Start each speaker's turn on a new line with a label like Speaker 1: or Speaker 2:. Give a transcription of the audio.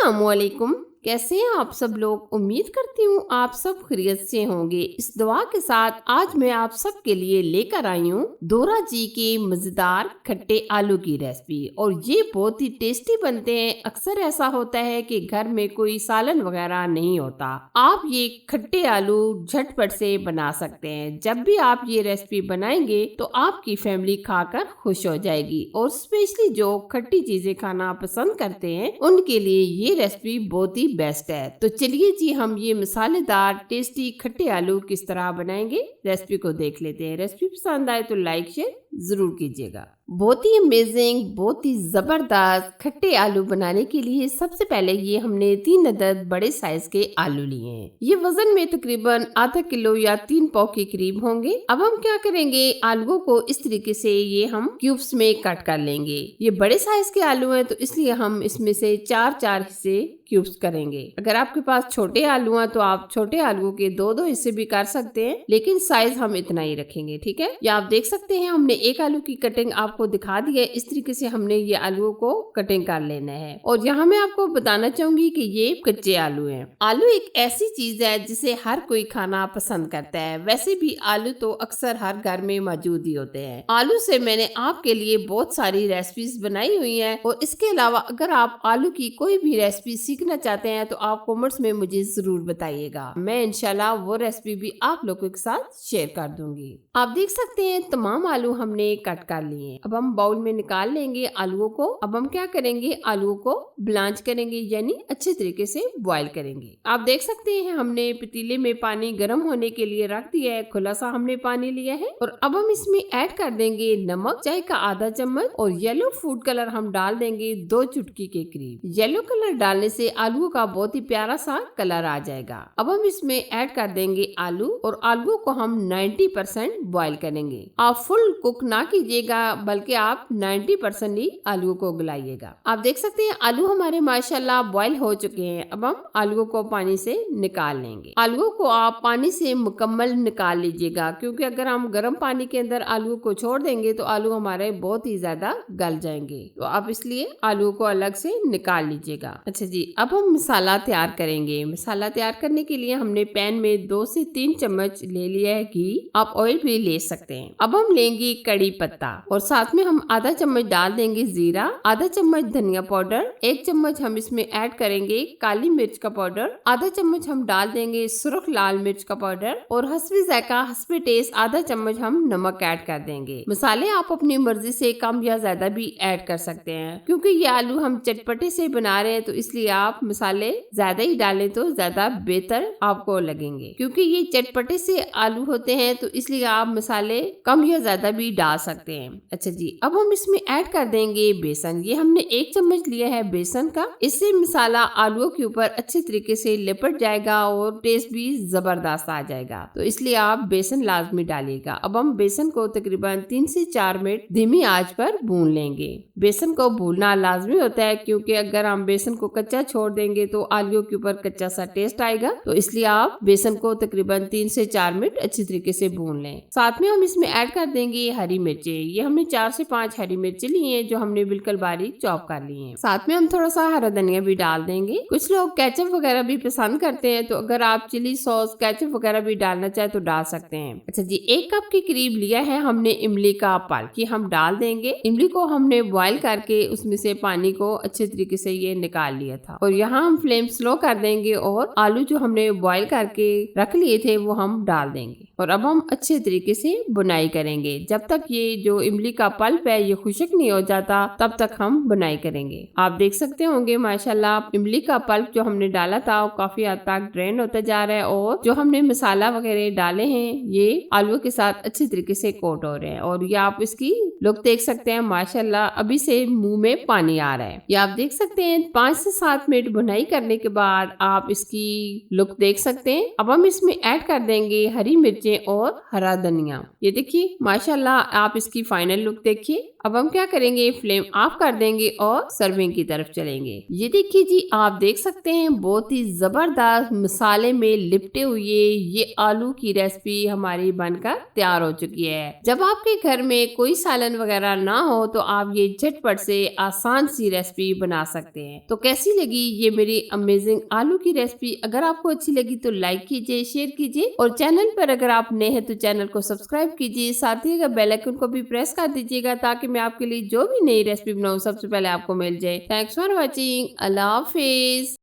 Speaker 1: अस्सलामुअलैकुम। कैसे हैं आप सब लोग? उम्मीद करती हूँ आप सब खैरियत से होंगे। इस दुआ के साथ आज मैं आप सब के लिए लेकर आई हूँ दोरा जी के मजेदार खट्टे आलू की रेसिपी। और ये बहुत ही टेस्टी बनते हैं। अक्सर ऐसा होता है कि घर में कोई सालन वगैरह नहीं होता, आप ये खट्टे आलू झटपट से बना सकते हैं। जब भी आप ये रेसिपी बनाएंगे तो आपकी फैमिली खाकर खुश हो जाएगी। और स्पेशली जो खट्टी चीजें खाना पसंद करते हैं उनके लिए ये रेसिपी बहुत ही बेस्ट है। तो चलिए जी, हम ये मसालेदार टेस्टी खट्टे आलू किस तरह बनाएंगे, रेसिपी को देख लेते हैं। रेसिपी पसंद आए तो लाइक शेयर जरूर कीजिएगा। बहुत ही अमेजिंग, बहुत ही जबरदस्त खट्टे आलू बनाने के लिए सबसे पहले ये हमने 3 अदद बड़े साइज के आलू लिए हैं। ये वजन में तकरीबन आधा किलो या 3 पाव के करीब होंगे। अब हम क्या करेंगे, आलूओं को इस तरीके से ये हम क्यूब्स में कट कर लेंगे। ये बड़े साइज के आलू हैं तो इसलिए हम इसमें से 4-4 हिस्से क्यूब्स करेंगे। अगर आपके पास छोटे आलू हैं तो आप छोटे आलूओं के 2-2 हिस्से भी कर सकते हैं, लेकिन साइज हम इतना ही रखेंगे, ठीक है। या आप देख सकते हैं हमने एक आलू की कटिंग आपको दिखा दी है। इस तरीके से हमने ये आलूओं को कटिंग कर लेना है। और यहाँ मैं आपको बताना चाहूंगी कि ये कच्चे आलू हैं। आलू एक ऐसी चीज है जिसे हर कोई खाना पसंद करता है। वैसे भी आलू तो अक्सर हर घर में मौजूद ही होते हैं। आलू से मैंने आपके लिए बहुत सारी रेसिपीज बनाई हुई है। और इसके अलावा अगर आप आलू की कोई भी रेसिपी सीखना चाहते हैं तो आप कमेंट्स में मुझे जरूर बताइएगा। मैं इंशाल्लाह वो रेसिपी भी आप लोगों के साथ शेयर कर दूंगी। आप देख सकते हैं तमाम आलू हमने कट कर लिए। अब हम बाउल में निकाल लेंगे आलूओं को। अब हम क्या करेंगे, आलूओं को ब्लांच करेंगे, यानी अच्छे तरीके से बॉईल करेंगे। आप देख सकते हैं हमने पतीले में पानी गर्म होने के लिए रख दिया है। खुला सा हमने पानी लिया है। और अब हम इसमें ऐड कर देंगे नमक, चाय का आधा चम्मच, और येलो फूड कलर हम डाल देंगे 2 चुटकी के करीब। येलो कलर डालने से आलू का बहुत ही प्यारा सा कलर आ जाएगा। अब हम इसमें ऐड कर देंगे आलू, और आलू को हम 90% बॉईल करेंगे। आप फुल कुक ना कीजिएगा, बल्कि आप 90% ही आलू को गलाइएगा। आप देख सकते हैं आलू हमारे माशाल्लाह बॉईल हो चुके हैं। अब हम आलूओं को पानी से निकाल लेंगे। आलूओं को आप पानी से मुकम्मल निकाल लीजिएगा, क्योंकि अगर हम गर्म पानी के अंदर आलू को छोड़ देंगे तो आलू हमारे बहुत ही ज्यादा गल जाएंगे। तो आप इसलिए आलू को अलग से निकाल लीजिएगा। अच्छा जी, अब हम मसाला तैयार करेंगे। मसाला तैयार करने के लिए हमने पैन में 2 से 3 चम्मच ले लिया है घी। आप ऑयल भी ले सकते हैं। अब हम लेंगे कड़ी पत्ता, और साथ में हम आधा चम्मच डाल देंगे जीरा, आधा चम्मच धनिया पाउडर, 1 चम्मच हम इसमें ऐड करेंगे काली मिर्च का पाउडर, आधा चम्मच हम डाल देंगे सुर्ख लाल मिर्च का पाउडर, और हस्बे जायका हस्बे टेस्ट आधा चम्मच हम नमक ऐड कर देंगे। मसाले आप अपनी मर्जी से कम या ज्यादा भी ऐड कर सकते हैं, क्योंकि ये आलू हम चटपटे से बना रहे हैं तो इसलिए आप मसाले ज्यादा ही डालें तो ज्यादा बेहतर आपको लगेंगे। क्योंकि ये चटपटे से आलू होते हैं तो इसलिए आप मसाले कम या ज्यादा भी डाल सकते हैं। अच्छा जी, अब हम इसमें ऐड कर देंगे बेसन। ये हमने 1 चम्मच लिया है बेसन का। इससे मसाला आलूओं के ऊपर अच्छे तरीके से लिपट जाएगा और टेस्ट भी जबरदस्त आ जाएगा। तो इसलिए आप बेसन लाजमी डालिएगा। अब हम बेसन को तकरीबन 3 से 4 मिनट धीमी आंच पर भून लेंगे। बेसन को भूनना लाजमी होता है, क्योंकि अगर हम बेसन को कच्चा छोड़ देंगे तो आलूओं के ऊपर कच्चा सा टेस्ट आएगा। तो इसलिए आप बेसन को तकरीबन 3 से 4 मिनट अच्छी तरीके से भून लें। साथ में हम इसमें ऐड कर देंगे हरी मिर्चें। ये हमने 4 से 5 हरी मिर्चें ली हैं, जो हमने बिल्कुल बारीक चॉप कर ली हैं। साथ में हम थोड़ा सा हरा धनिया भी डाल देंगे। कुछ लोग केचप वगैरह भी पसंद करते हैं, तो अगर आप चिली सॉस केचप वगैरह भी डालना चाहे तो डाल सकते हैं। अच्छा जी, 1 कप के करीब लिया है हमने इमली का पल्प, ये हम डाल देंगे। इमली को हमने बॉईल करके उसमें से पानी को अच्छे तरीके से ये निकाल लिया था। और यहाँ हम फ्लेम स्लो कर देंगे और आलू जो हमने बॉईल करके रख लिए थे वो हम डाल देंगे। और अब हम अच्छे तरीके से बुनाई करेंगे। जब तक ये जो इमली का पल्प है ये खुश्क नहीं हो जाता तब तक हम बुनाई करेंगे। आप देख सकते होंगे माशाल्लाह इमली का पल्प जो हमने डाला था वो काफी हद तक ड्रेन होता जा रहा है, और जो हमने मसाला वगैरह डाले हैं ये आलू के साथ अच्छे तरीके से कोट हो रहे हैं। और ये आप इसकी लुक देख सकते हैं, माशाल्लाह अभी से मुंह में पानी आ रहा है। ये आप देख सकते हैं 5 से 7 मिनट बुनाई करने के बाद आप इसकी लुक देख सकते हैं। अब हम इसमें ऐड कर देंगे हरी मिर्चें और हरा धनिया। ये देखिए माशाल्लाह आप इसकी फाइनल लुक देखिए। अब हम क्या करेंगे, फ्लेम ऑफ कर देंगे और सर्विंग की तरफ चलेंगे। ये देखिए जी, आप देख सकते हैं बहुत ही जबरदस्त मसाले में लिपटे हुए ये आलू की रेसिपी हमारी बनकर तैयार हो चुकी है। जब आपके घर में कोई सालन वगैरह ना हो तो आप ये झटपट से आसान सी रेसिपी बना सकते हैं। तो कैसी लगी ये मेरी अमेजिंग आलू की रेसिपी? अगर आपको अच्छी लगी तो लाइक कीजिए, शेयर कीजिए और चैनल पर अगर आप नए हैं तो चैनल को सब्सक्राइब कीजिए। साथ ही बेल आइकन को भी प्रेस कर दीजिएगा ताकि मैं आपके लिए जो भी नई रेसिपी बनाऊं सबसे पहले आपको मिल जाए। Thanks for watching. Allah Hafiz.